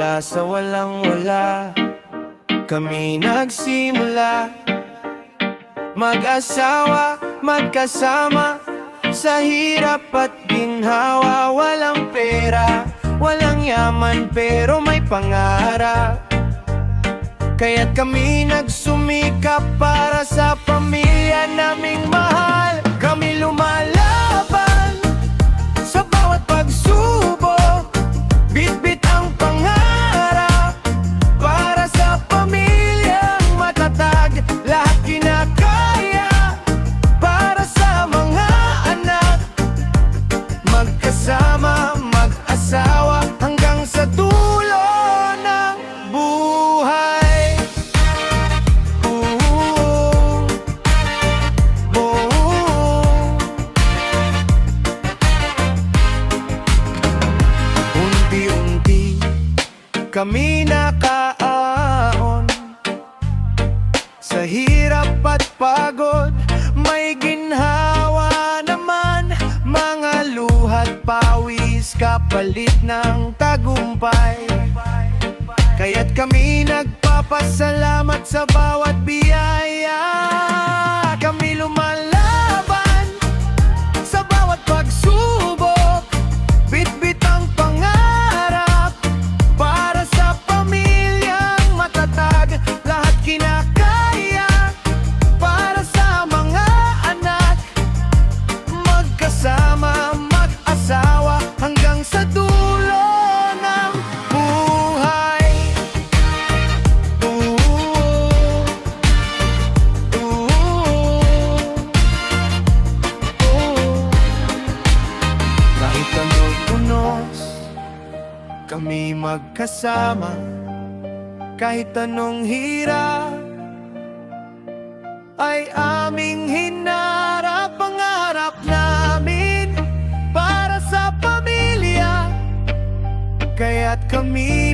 Mula sa walang wala kami nagsimula, mag-asawa, magkasama, sa hirap at ginhawa. Walang pera, walang yaman, pero may pangarap. Kaya't kami nagsumikap para sa pamilya naming mahal. Kami lumalaban sa bawat pagsubok, bitbit ang pangarap para sa pamilyang matatag. Lahat kinakaya para sa mga anak, magkasama, mag-asawa, hanggang sa dulo ng buhay. Unti-unti kami nakaaon sa hirap at pagod, may ginhawa naman, mga luhat pawis kapalit ng tagumpay. Kaya't kami nagpapasalamat sa bawat biyaya. Kami lumalaban sa bawat pagsubok, bitbit ang pangarap para sa pamilyang matatag. Lahat kinakaya para sa mga anak, magkasama, mag-asawa, hanggang sa dulo ng buhay. Kahit anong unos, kami magkasama. Kahit anong hirap ay aming hinarap. Pangarap namin para sa pamilya, kaya't kami